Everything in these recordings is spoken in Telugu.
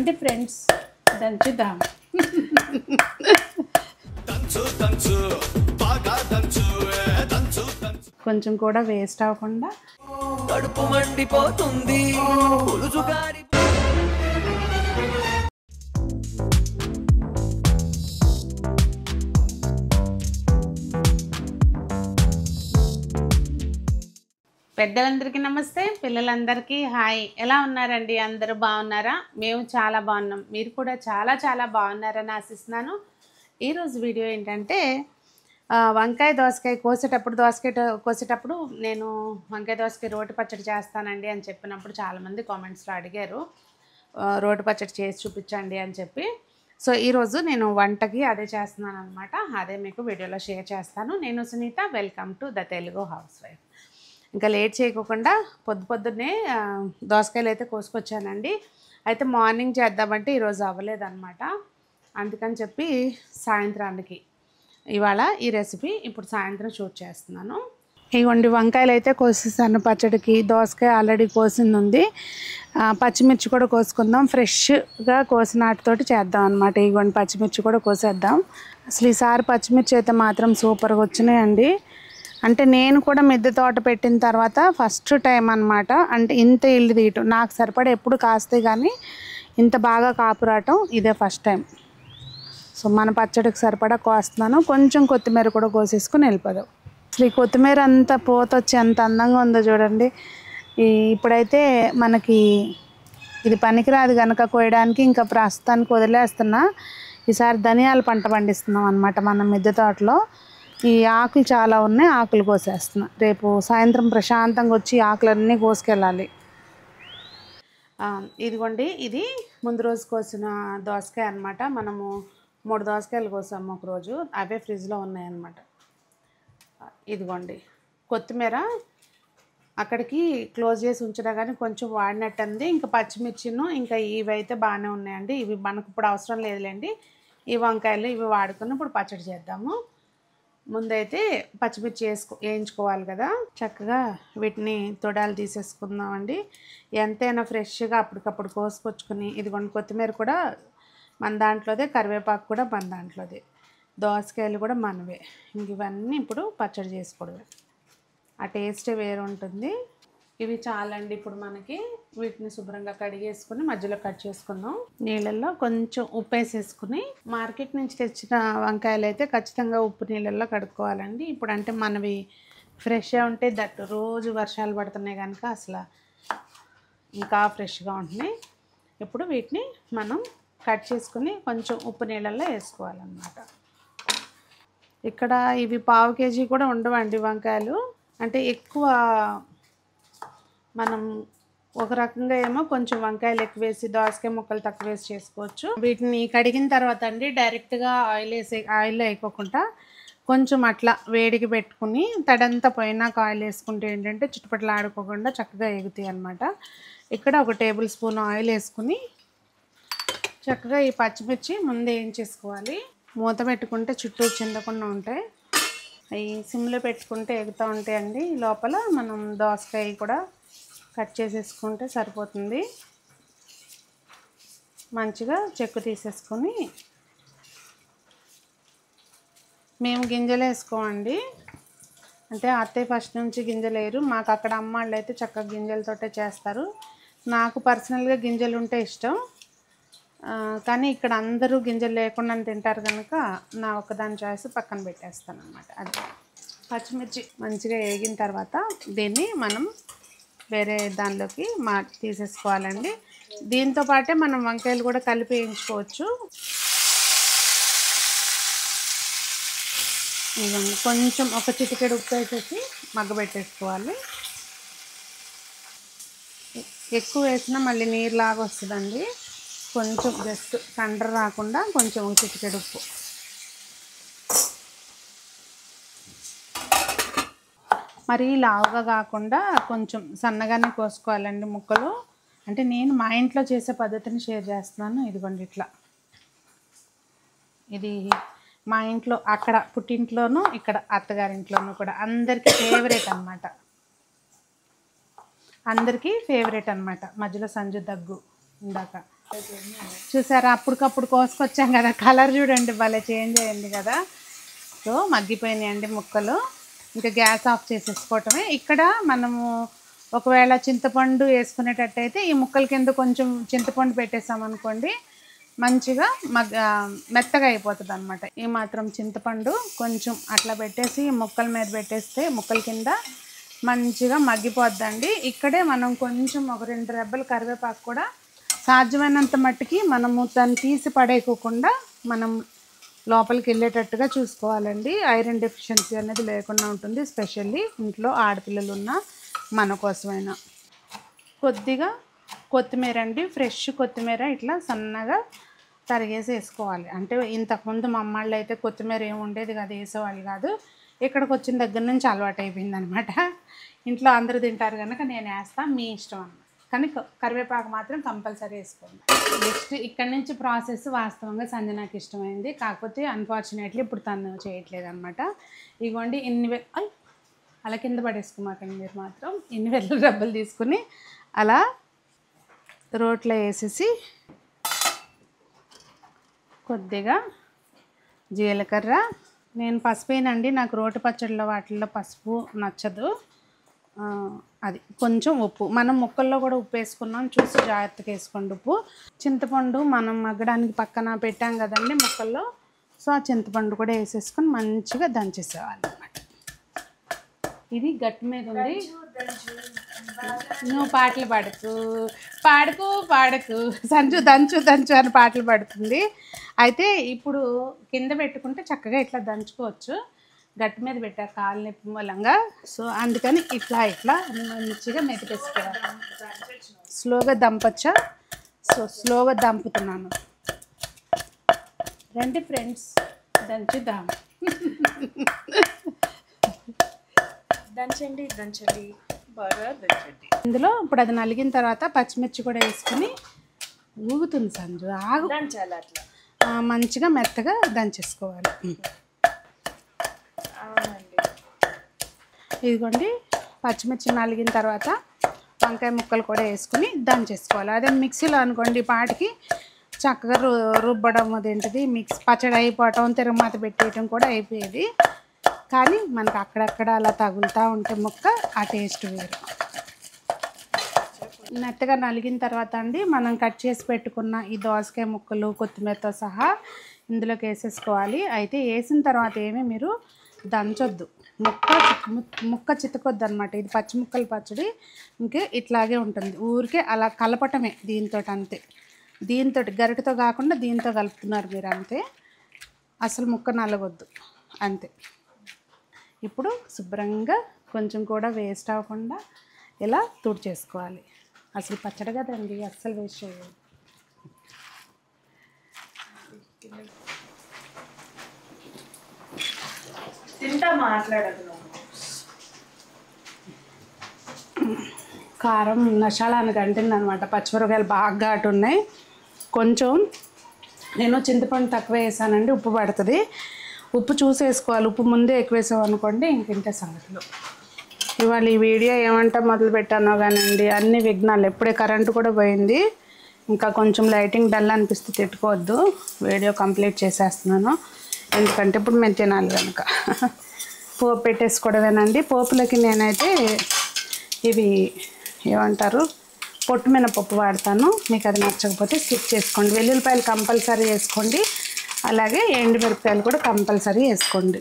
రండి ఫ్రెండ్స్, దంచుదాం. కొంచెం కూడా వేస్ట్ అవ్వకుండా. కడుపు మండిపోతుంది. పెద్దలందరికీ నమస్తే, పిల్లలందరికీ హాయ్. ఎలా ఉన్నారండి? అందరూ బాగున్నారా? మేము చాలా బాగున్నాం. మీరు కూడా చాలా చాలా బాగున్నారని ఆశిస్తున్నాను. ఈరోజు వీడియో ఏంటంటే వంకాయ దోసకాయ కోసేటప్పుడు నేను వంకాయ దోసకాయ రోటి పచ్చడి చేస్తానండి అని చెప్పినప్పుడు చాలామంది కామెంట్స్లో అడిగారు రోటి పచ్చడి చేసి చూపించండి అని చెప్పి. సో ఈరోజు నేను వంటకి అదే చేస్తున్నాను అనమాట. అదే మీకు వీడియోలో షేర్ చేస్తాను. నేను Sunitha, welcome to the Telugu housewife. ఇంకా లేట్ చేయకుండా పొద్దున్నే దోసకాయలు అయితే కోసుకొచ్చానండి. అయితే మార్నింగ్ చేద్దామంటే ఈరోజు అవ్వలేదన్నమాట. అందుకని చెప్పి సాయంత్రానికి ఇవాళ ఈ రెసిపీ ఇప్పుడు సాయంత్రం షూట్ చేస్తున్నాను. ఇగోండి వంకాయలు అయితే కోసేసాను పచ్చడికి. దోసకాయ ఆల్రెడీ కోసింది ఉంది. పచ్చిమిర్చి కూడా కోసుకుందాం. ఫ్రెష్గా కోసిన వాటితోటి చేద్దాం అనమాట. ఇగోండి పచ్చిమిర్చి కూడా కోసేద్దాం. అసలు ఈసారి పచ్చిమిర్చి అయితే మాత్రం సూపర్గా వచ్చినాయండి. అంటే నేను కూడా మిద్దె తోట పెట్టిన తర్వాత ఫస్ట్ టైం అనమాట. అంటే ఇంత ఇల్లు తీయటం నాకు సరిపడా ఎప్పుడు కాస్తే కానీ ఇంత బాగా కాపు రావటం ఇదే ఫస్ట్ టైం. సో మన పచ్చడికి సరిపడా కోస్తున్నాను. కొంచెం కొత్తిమీర కూడా కోసేసుకుని వెళ్ళిపోదాం. అసలు ఈ కొత్తిమీర అంతా పోతొచ్చి ఎంత అందంగా ఉందో చూడండి. ఇప్పుడైతే మనకి ఇది పనికిరాదు కనుక కోయడానికి ఇంకా ప్రస్తుతానికి వదిలేస్తున్నా. ఈసారి ధనియాల పంట పండిస్తున్నాం అనమాట మన మిద్దె తోటలో. ఈ ఆకులు చాలా ఉన్నాయి, ఆకులు కోసేస్తున్నా. రేపు సాయంత్రం ప్రశాంతంగా వచ్చి ఆకులన్నీ కోసుకెళ్ళాలి. ఇదిగోండి, ఇది ముందు రోజు కోసిన దోసకాయ అనమాట. మనము 3 దోసకాయలు కోసాము ఒకరోజు, అవే ఫ్రిడ్జ్లో ఉన్నాయన్నమాట. ఇదిగోండి కొత్తిమీర అక్కడికి క్లోజ్ చేసి ఉంచినా కానీ కొంచెం వాడినట్టుంది. ఇంకా పచ్చిమిర్చిను ఇంకా ఇవైతే బాగానే ఉన్నాయండి. ఇవి మనకు ఇప్పుడు అవసరం లేదులేండి. ఈ వంకాయలు ఇవి వాడుకుని ఇప్పుడు పచ్చడి చేద్దాము. ముందైతే పచ్చిమిర్చి వేయించుకోవాలి కదా. చక్కగా వీటిని తొడాలు తీసేసుకుందామండి. ఎంతైనా ఫ్రెష్గా అప్పటికప్పుడు కోసుకొచ్చుకుని. ఇదిగోండి కొత్తిమీర కూడా మన దాంట్లోదే, కరివేపాకు కూడా మన దాంట్లోదే, దోసకాయలు కూడా మనవే. ఇంక ఇవన్నీ ఇప్పుడు పచ్చడి చేసుకోవడమే. ఆ టేస్టే వేరు ఉంటుంది. ఇవి చాలండి ఇప్పుడు మనకి. వీటిని శుభ్రంగా కడిగేసుకుని మధ్యలో కట్ చేసుకుందాం. నీళ్ళల్లో కొంచెం ఉప్పు వేసేసుకుని, మార్కెట్ నుంచి తెచ్చిన వంకాయలు అయితే ఖచ్చితంగా ఉప్పు నీళ్ళల్లో కడుక్కోవాలండి. ఇప్పుడు అంటే మనవి ఫ్రెష్గా ఉంటే దట్టు రోజు వర్షాలు పడుతున్నాయి కనుక అసలు ఇంకా ఫ్రెష్గా ఉంటున్నాయి. ఇప్పుడు వీటిని మనం కట్ చేసుకుని కొంచెం ఉప్పు నీళ్ళల్లో వేసుకోవాలన్నమాట. ఇక్కడ ఇవి 1/2 కేజీ కూడా ఉండవండి వంకాయలు. అంటే ఎక్కువ మనం ఒక రకంగా ఏమో కొంచెం వంకాయలు ఎక్కువ వేసి దోసకాయ ముక్కలు తక్కువ వేసి చేసుకోవచ్చు. వీటిని కడిగిన తర్వాత అండి డైరెక్ట్గా ఆయిల్లో వేయకోకుండా కొంచెం అట్లా వేడికి పెట్టుకుని తడంతా పోయినాక ఆయిల్ వేసుకుంటే ఏంటంటే చుట్టుపక్కల ఆడుకోకుండా చక్కగా ఎగుతాయి అన్నమాట. ఇక్కడ 1 టేబుల్ స్పూన్ ఆయిల్ వేసుకుని చక్కగా ఈ పచ్చిమిర్చి ముందే వేయించేసుకోవాలి. మూత పెట్టుకుంటే చుట్టూ చిందకుండా ఉంటాయి. అవి సిమ్లో పెట్టుకుంటే ఎగుతూ ఉంటాయండి. లోపల మనం దోసకాయ కూడా కట్ చేసేసుకుంటే సరిపోతుంది. మంచిగా చెక్కు తీసేసుకొని, మేము గింజలు వేసుకోమండి. అంటే అత్తయ్య ఫస్ట్ నుంచి గింజలు వేయరు. మాకు అక్కడ అమ్మాళ్ళు అయితే చక్కగా గింజలతోటే చేస్తారు. నాకు పర్సనల్గా గింజలు ఉంటే ఇష్టం, కానీ ఇక్కడ అందరూ గింజలు లేకుండా తింటారు కనుక నా ఒక్కదాని చాయిస్ పక్కన పెట్టేస్తాను అన్నమాట. అది పచ్చిమిర్చి మంచిగా వేగిన తర్వాత దీన్ని మనం వేరే దానిలోకి తీసేసుకోవాలండి. దీంతో పాటే మనం వంకాయలు కూడా కలిపి వేయించుకోవచ్చు. కొంచెం ఒక చిటికెడు ఉప్పు వేసేసి మగ్గబెట్టేసుకోవాలి. ఎక్కువ వేసినా మళ్ళీ నీరులాగా వస్తుందండి. కొంచెం జస్ట్ కండ్ర రాకుండా కొంచెం ఒక చిటికెడు ఉప్పు. మరి లావుగా కాకుండా కొంచెం సన్నగానే కోసుకోవాలండి ముక్కలు. అంటే నేను మా ఇంట్లో చేసే పద్ధతిని షేర్ చేస్తున్నాను. ఇదిగోండి ఇట్లా. ఇది మా ఇంట్లో అక్కడ పుట్టింట్లోనూ ఇక్కడ అత్తగారింట్లోనూ కూడా అందరికీ ఫేవరెట్ అన్నమాట. అందరికీ ఫేవరెట్ అన్నమాట. మధ్యలో సంజు దగ్గు ఇందాక చూసారా, అప్పటికప్పుడు కోసుకొచ్చాం కదా, కలర్ చూడండి భలే చేంజ్ అయింది కదా. సో మగ్గిపోయినాయండి ముక్కలు. ఇంకా గ్యాస్ ఆఫ్ చేసేసుకోవటమే. ఇక్కడ మనము ఒకవేళ చింతపండు వేసుకునేటట్టయితే ఈ ముక్కల కింద కొంచెం చింతపండు పెట్టేసామనుకోండి, మంచిగా మెత్తగా అయిపోతుంది అనమాట. ఈ మాత్రం చింతపండు కొంచెం అట్లా పెట్టేసి ముక్కల మీద పెట్టేస్తే ముక్కల కింద మంచిగా మగ్గిపోద్దండి. ఇక్కడే మనం కొంచెం ఒక 2 రెబ్బలు కరివేపాకు కూడా సాధ్యమైనంత మట్టుకి మనము దాన్ని తీసి పడేయకోకుండా మనం లోపలికి వెళ్ళేటట్టుగా చూసుకోవాలండి. ఐరన్ డెఫిషియన్సీ అనేది లేకుండా ఉంటుంది, స్పెషల్లీ ఇంట్లో ఆడపిల్లలు ఉన్న మన కోసమైనా. కొద్దిగా కొత్తిమీర అండి, ఫ్రెష్ కొత్తిమీర ఇట్లా సన్నగా తరిగేసి వేసుకోవాలి. అంటే ఇంతకుముందు మా అమ్మాళ్ళు అయితే కొత్తిమీర ఏమి ఉండేది కాదు, వేసేవాళ్ళు కాదు. ఇక్కడికి వచ్చిన దగ్గర నుంచి అలవాటు అయిపోయింది అనమాట. ఇంట్లో అందరూ తింటారు కనుక నేను వేస్తాను, మీ ఇష్టం అన్నమాట. కానీ కరివేపాకు మాత్రం కంపల్సరీ వేసుకోండి. నెక్స్ట్ ఇక్కడ నుంచి ప్రాసెస్ వాస్తవంగా సంజనాకి ఇష్టమైంది, కాకపోతే అన్ఫార్చునేట్లీ ఇప్పుడు తను చేయట్లేదు అనమాట. ఇదిగోండి అలా కింద పడేసుకోమాకండి మీరు మాత్రం. ఇన్ని వెల్లుల్లి రబ్బలు తీసుకుని అలా రోట్లో వేసేసి కొద్దిగా జీలకర్ర, నేను పసుపేనండి, నాకు రోటి పచ్చడిలో వాటిల్లో పసుపు నచ్చదు. అది కొంచెం ఉప్పు, మనం ముక్కల్లో కూడా ఉప్పు వేసుకున్నాం, చూసి జాగ్రత్తగా వేసుకోండి ఉప్పు. చింతపండు మనం మగ్గడానికి పక్కన పెట్టాం కదండి ముక్కల్లో, సో ఆ చింతపండు కూడా వేసేసుకొని మంచిగా దంచేసేవాలి అన్నమాట. ఇది గట్టి మీద ఉంది. నువ్వు పాటలు పాడకు సంజు దంచు అని పాటలు పాడుతుంది. అయితే ఇప్పుడు కింద పెట్టుకుంటే చక్కగా ఇట్లా దంచుకోవచ్చు, గట్టి మీద పెట్టారు కాలు నొప్పి మూలంగా. సో అందుకని ఇట్లా మంచిగా మెతికేసుకోవాలి. స్లోగా దంపచ్చా, సో స్లోగా దంపుతున్నాను. రండి ఫ్రెండ్స్, దంచుదాం. దంచండి బాగా దంచండి. ఇందులో ఇప్పుడు అది నలిగిన తర్వాత పచ్చిమిర్చి కూడా వేసుకుని ఊగుతుంది సంజు, ఆగు, దంచాలి అట్లా మంచిగా మెత్తగా దంచేసుకోవాలి. అవునండి. ఇదిగోండి పచ్చిమిర్చి నలిగిన తర్వాత వంకాయ ముక్కలు కూడా వేసుకుని దంచేసుకోవాలి. అదే మిక్సీలో అనుకోండి పాటికి చక్కగా రుబ్బడం అదేంటిది పచ్చడి అయిపోవటం, తిరగమాత పెట్టేయటం కూడా అయిపోయేది. కానీ మనకు అక్కడక్కడ అలా తగులుతూ ఉంటే ముక్క ఆ టేస్ట్ వేరు. మెత్తగా నలిగిన తర్వాత అండి మనం కట్ చేసి పెట్టుకున్న ఈ దోసకాయ ముక్కలు కొత్తిమీరతో సహా ఇందులోకి వేసేసుకోవాలి. అయితే వేసిన తర్వాత ఏమీ మీరు దంచొద్దు, ముక్క చితకొద్దు అనమాట. ఇది పచ్చి ముక్కల పచ్చడి ఇంకే ఇట్లాగే ఉంటుంది, ఊరికే అలా కలపటమే దీంతో అంతే. దీంతో గరిటతో కాకుండా దీంతో కలుపుతున్నారు మీరు అంతే, అసలు ముక్క నలగొద్దు అంతే. ఇప్పుడు శుభ్రంగా కొంచెం కూడా వేస్ట్ అవ్వకుండా ఇలా తుడిచేసుకోవాలి. అసలు పచ్చడి కదండి, అస్సలు వేస్ట్ చేయాలి. తింటా మాట్లాడదు. కారం నషాలానికి అంటుంది అనమాట. పచ్చిమిరపకాయలు బాగా ఘాటు ఉన్నాయి. కొంచెం నేను చింతపండు తక్కువ వేసానండి, ఉప్పు పడుతుంది. ఉప్పు చూసి వేసుకోవాలి, ఉప్పు ముందే ఎక్కువ వేసాం అనుకోండి ఇంకింతే సంగతులు. ఇవాళ ఈ వీడియో ఏమంటే మొదలు పెట్టానో కానండి, అన్ని విఘ్నాలు. ఎప్పుడే కరెంటు కూడా పోయింది, ఇంకా కొంచెం లైటింగ్ డల్ అనిపిస్తే తిట్టుకోవద్దు. వీడియో కంప్లీట్ చేసేస్తున్నాను, ఎందుకంటే ఇప్పుడు మేము తినాలి కనుక. పోపు పెట్టేసుకోవడమేనండి. పోపులకి నేనైతే ఇవి ఏమంటారు పొట్టు మినపప్పు వాడతాను, మీకు అది నచ్చకపోతే స్కిప్ చేసుకోండి. వెల్లుల్లిపాయలు కంపల్సరీ వేసుకోండి, అలాగే ఎండుమిరపకాయలు కూడా కంపల్సరీ వేసుకోండి.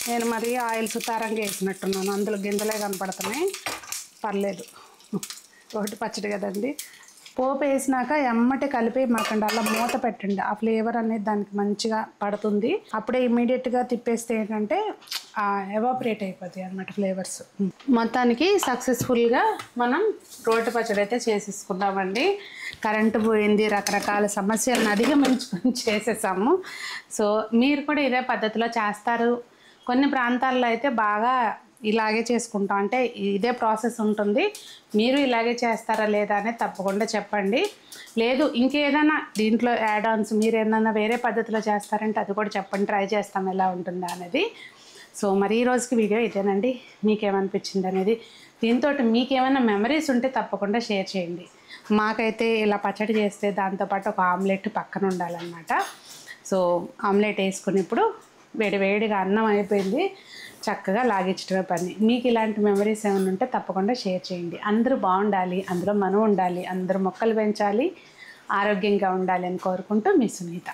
నేను మరి ఆయిల్ సుతారంగా వేసినట్టున్నాను, అందులో గింజలే కనపడుతున్నాయి, పర్లేదు, ఒకటి పచ్చడి కదండి. పోపు వేసినాక ఎమ్మటి కలిపి మాకండి అలా మూత పెట్టండి, ఆ ఫ్లేవర్ అనేది దానికి మంచిగా పడుతుంది. అప్పుడే ఇమీడియట్గా తిప్పేస్తే ఏంటంటే ఎవాపరేట్ అయిపోతాయి అన్నమాట ఫ్లేవర్స్. మొత్తానికి సక్సెస్ఫుల్గా మనం రోటి పచ్చడి అయితే చేసేసుకున్నామండి. కరెంటు పోయింది, రకరకాల సమస్యలను అధిగమించుకొని చేసేసాము. సో మీరు కూడా ఇదే పద్ధతిలో చేస్తారు. కొన్ని ప్రాంతాల్లో అయితే బాగా ఇలాగే చేసుకుంటాం, అంటే ఇదే ప్రాసెస్ ఉంటుంది. మీరు ఇలాగే చేస్తారా లేదా అనేది తప్పకుండా చెప్పండి. లేదు ఇంకేదైనా దీంట్లో యాడ్ ఆన్స్ మీరు ఏదైనా వేరే పద్ధతిలో చేస్తారంటే అది కూడా చెప్పండి, ట్రై చేస్తాం ఎలా ఉంటుందా అనేది. సో మరి ఈ రోజుకి వీడియో ఇదేనండి. మీకేమనిపించింది అనేది, దీంతో మీకేమైనా మెమరీస్ ఉంటే తప్పకుండా షేర్ చేయండి. మాకైతే ఇలా పచ్చడి చేస్తే దాంతోపాటు ఒక ఆమ్లెట్ పక్కన ఉండాలన్నమాట. సో ఆమ్లెట్ వేసుకుని ఇప్పుడు వేడివేడిగా అన్నం అయిపోయింది, చక్కగా లాగించడమే పని. మీకు ఇలాంటి మెమరీస్ ఏమైనా ఉంటే తప్పకుండా షేర్ చేయండి. అందరూ బాగుండాలి, అందులో మనం ఉండాలి, అందరూ మొక్కలు పెంచాలి, ఆరోగ్యంగా ఉండాలి అని కోరుకుంటూ మీ సునీత.